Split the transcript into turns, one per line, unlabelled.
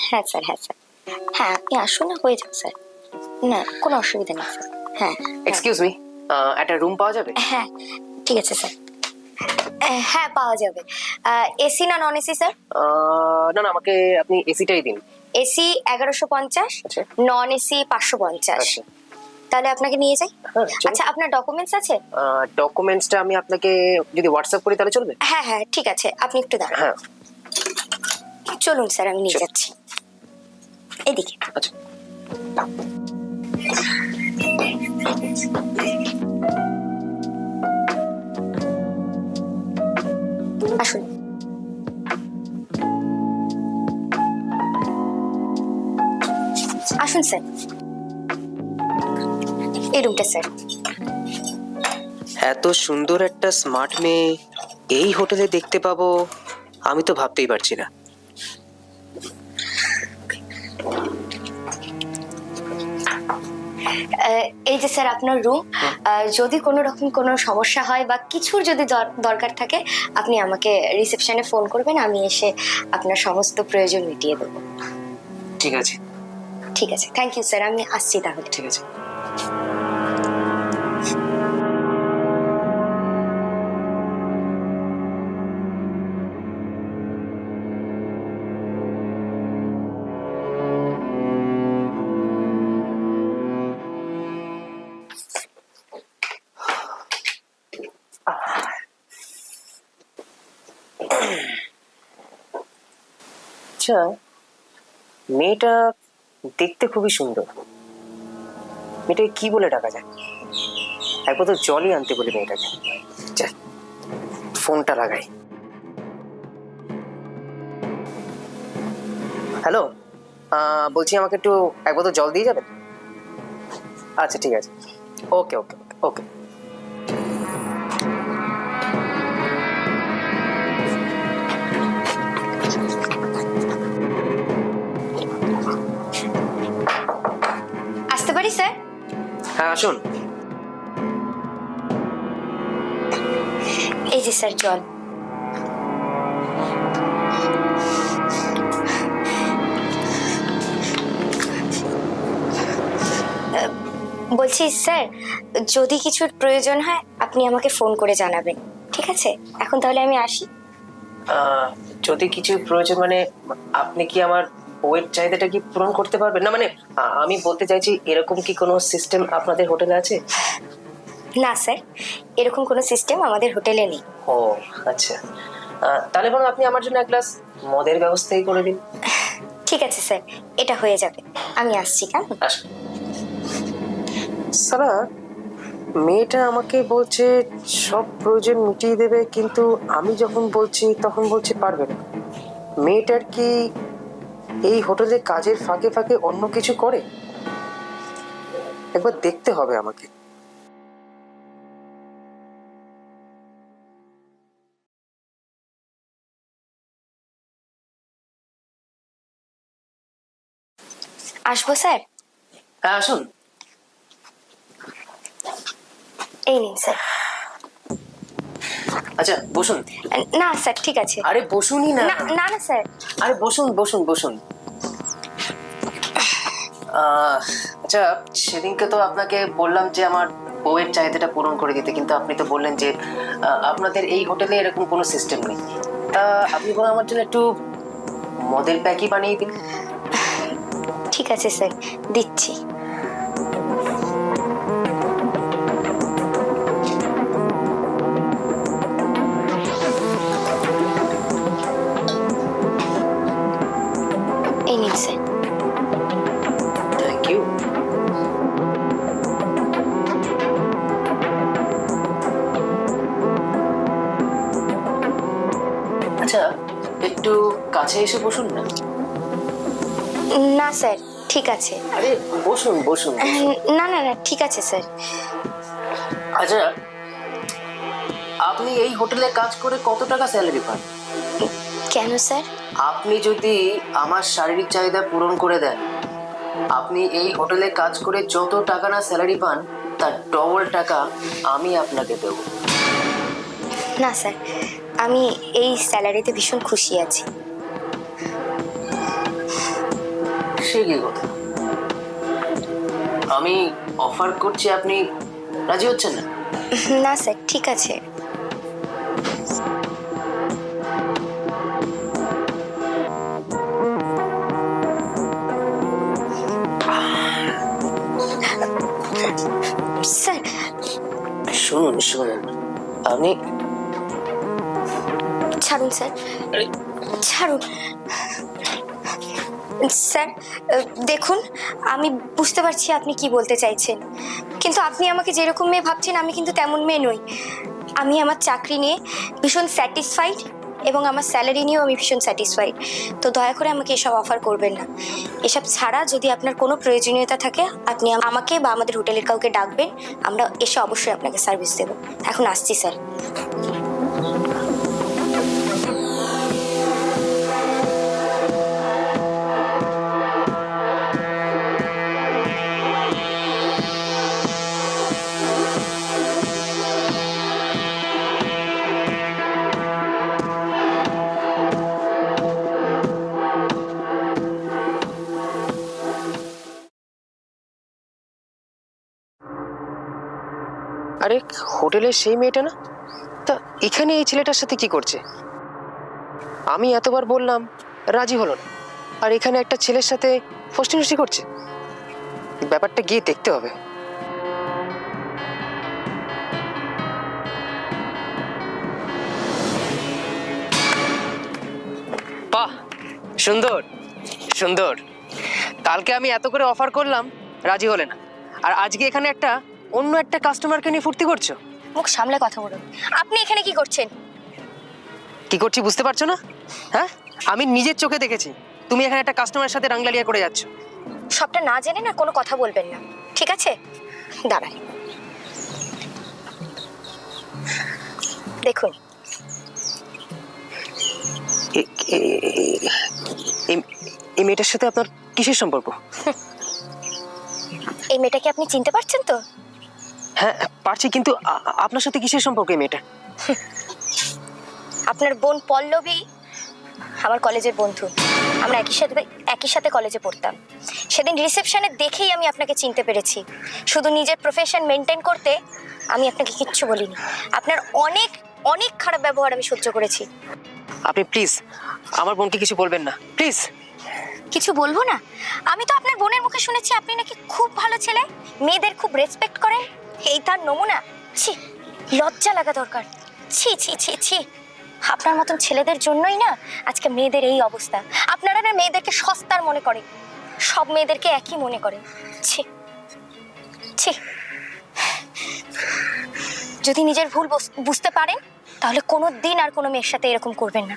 হ্যাঁ স্যার, হ্যাঁ স্যার, হ্যাঁ আপনি আসুন, না হয়ে যাবে স্যার, না কোনো অসুবিধা নেই স্যার। হ্যাঁ
এক্সকিউজ মি, একটা রুম পাওয়া যাবে?
হ্যাঁ ঠিক আছে স্যার। হ্যাঁ পাওয়া যাবে। এসি না নন এসি স্যার?
না না, আমাকে আপনি এসিটাই দিন।
এসি 1150,
আচ্ছা।
Non AC 550।
আচ্ছা।
তাহলে আপনাকে নিয়ে যাই?
হ্যাঁ, চলুন।
আচ্ছা আপনার ডকুমেন্টস আছে?
ডকুমেন্টসটা আমি আপনাকে যদি হোয়াটসঅ্যাপ করি তাহলে চলবে?
হ্যাঁ হ্যাঁ ঠিক আছে, আপনি একটু দাঁড়ান।
হ্যাঁ।
চলুন স্যার, আমি নিয়ে
চলুন।
যাচ্ছি এদিকে।
আচ্ছা।
আসুন। আসুন স্যার, এই রুমটা স্যার।
এত সুন্দর একটা স্মার্ট মেয়ে এই হোটেলে দেখতে পাবো আমি তো ভাবতেই পারছি না।
এই যে স্যার আপনার রুম। যদি কোনো রকম কোনো সমস্যা হয় বা কিছুর যদি দরকার থাকে, আপনি আমাকে রিসেপশনে ফোন করবেন, আমি এসে আপনার সমস্ত প্রয়োজন মিটিয়ে দেবো।
ঠিক আছে।
ঠিক আছে, থ্যাংক ইউ স্যার, আমি আসছি তাহলে।
ঠিক আছে। আচ্ছা, মেয়েটা দেখতে খুবই সুন্দর। মেয়েটাকে কি বলে ডাকা যায়? একবার তো জলই আনতে বলি মেয়েটাকে। যাই, ফোনটা লাগাই। হ্যালো, বলছি আমাকে একটু এক বোতল জল দিয়ে যাবেন? আচ্ছা ঠিক আছে, ওকে ওকে ওকে।
আসতে পারি স্যার?
হ্যাঁ আসুন।
এই যে স্যার জল। বলছি স্যার, যদি কিছুর প্রয়োজন হয় আপনি আমাকে ফোন করে জানাবেন, ঠিক আছে? এখন তাহলে আমি আসি।
যদি কিছু প্রয়োজন মানে আপনি কি আমার বইয়ের চাহিদাটা কি পূরণ করতে পারবেন? না মানে আমি বলতে চাইছি এরকম কি কোনো সিস্টেম আপনাদের হোটেলে আছে?
না স্যার, এরকম কোনো সিস্টেম আমাদের হোটেলে নেই।
ও আচ্ছা, তাহলে বরং আপনি আমার জন্য এক গ্লাস মদের ব্যবস্থাই করে দিন।
ঠিক আছে স্যার, এটা হয়ে যাবে, আমি আসছি। কেমন?
আসুন। সারা মেয়েটা আমাকে বলছে সব প্রয়োজন মিটিয়ে দেবে, কিন্তু আমি যখন বলছি তখন বলছে পারবে না। মেয়েটার কি এই হোটেলে কাজের ফাঁকে ফাঁকে অন্য কিছু করে? একবার দেখতে হবে আমাকে।
আসবো স্যার?
হ্যাঁ আসুন।
এই নিন স্যার।
আচ্ছা বসুন।
না স্যার ঠিক আছে।
আরে বসুনই না।
না না না স্যার।
আরে বসুন বসুন বসুন। আচ্ছা, সেদিনকে তো আপনাকে বললাম যে আমার বউয়ের চাহিদাটা পূরণ করে দিতে, কিন্তু আপনি তো বললেন যে আপনাদের এই হোটেলে এরকম কোনো সিস্টেম নেই। তা আপনি বরং আমার জন্য একটু মদের প্যাকই বানিয়ে দিন।
ঠিক আছে স্যার, দিচ্ছি। এই নিন স্যার।
Thank you. আচ্ছা, একটু কাছে এসে বসুন না।
না স্যার ঠিক আছে।
আরে বসুন বসুন।
না না না ঠিক আছে স্যার।
আচ্ছা, আপনি এই হোটেলে কাজ করে কত টাকা স্যালারি পান?
কেন স্যার?
আপনি যদি আমার শারীরিক চাহিদা পূরণ করে দেন, আপনি এই হোটেলে কাজ করে যত টাকা না স্যালারি পান তার ডবল টাকা আমি আপনাকে দেব।
না স্যার, আমি এই স্যালারিতে ভীষণ খুশি আছি।
সে কি কথা? আমি অফার করছি, আপনি রাজি হচ্ছেন না?
না স্যার, ঠিক আছে। স্যার,
শুনুন শুনুন, আপনি
ছাড়ুন স্যার,
আরে,
ছাড়ুন। স্যার, দেখুন, আমি বুঝতে পারছি আপনি কি বলতে চাইছেন, কিন্তু আপনি আমাকে যেরকম মেয়ে ভাবছেন আমি কিন্তু তেমন মেয়ে নই। আমি আমার চাকরি নিয়ে ভীষণ স্যাটিসফাইড এবং আমার স্যালারি নিয়েও আমি ভীষণ স্যাটিসফাইড। তো দয়া করে আমাকে এসব অফার করবেন না। এসব ছাড়া যদি আপনার কোনো প্রয়োজনীয়তা থাকে আপনি আমাকে বা আমাদের হোটেলের কাউকে ডাকবেন, আমরা এসে অবশ্যই আপনাকে সার্ভিস দেবো। এখন আসছি স্যার।
আরে হোটেলের সেই মেয়েটা না? তা এখানে এই ছেলেটার সাথে কি করছে? আমি এতবার বললাম, রাজি হলো না, আর এখানে একটা ছেলের সাথে ফষ্টি নষ্টি করছে। ব্যাপারটা গিয়ে দেখতে হবে। বাহ, সুন্দর সুন্দর। কালকে আমি এত করে অফার করলাম, রাজি হলে না, আর আজকে এখানে অন্য একটা কাস্টমারকে নিয়ে ফুর্তি করছো।
মুখ সামলে কথা বলুন। আপনি এখানে কি করছেন?
কি করছি বুঝতে পারছো না? হ্যাঁ, আমি নিজের চোখে দেখেছি তুমি এখানে একটা কাস্টমারের সাথে রাংলালিয়া করে যাচ্ছ।
সবটা না জেনে না কোনো কথা বলবেন না, ঠিক আছে? দাঁড়ান, দেখুন।
এই মেয়েটার সাথে আপনার কিসের সম্পর্ক?
এই মেয়েটাকে আপনি চিনতে পারছেন তো?
হ্যাঁ পারছি, কিন্তু আপনার সাথে কিসের সম্পর্ক এই মেয়েটা?
আপনার বোন পল্লবী আমার কলেজের বন্ধু। আমরা একই সাথে কলেজে পড়তাম। সেদিন রিসেপশনে দেখেই আমি আপনাকে চিনতে পেরেছি। শুধু নিজের প্রফেশন মেনটেন করতে আমি আপনাকে কিচ্ছু বলিনি। আপনার অনেক অনেক খারাপ ব্যবহার আমি সহ্য করেছি।
আপনি প্লিজ আমার বোনকে কিছু বলবেন না, প্লিজ।
কিছু বলবো না? আমি তো আপনার বোনের মুখে শুনেছি আপনি নাকি খুব ভালো ছেলে, মেয়েদের খুব রেসপেক্ট করেন। এই তার নমুনা? ছি, লজ্জা লাগা দরকার। ছি ছি ছি ছি, আপনার মতন ছেলেদের জন্যই না আজকে মেয়েদের এই অবস্থা। আপনারা না মেয়েদেরকে সস্তার মনে করেন, সব মেয়েদেরকে একই মনে করেন। ছি ছি। যদি নিজের ভুল বুঝতে পারেন তাহলে কোনো দিন আর কোনো মেয়ের সাথে এরকম করবেন না।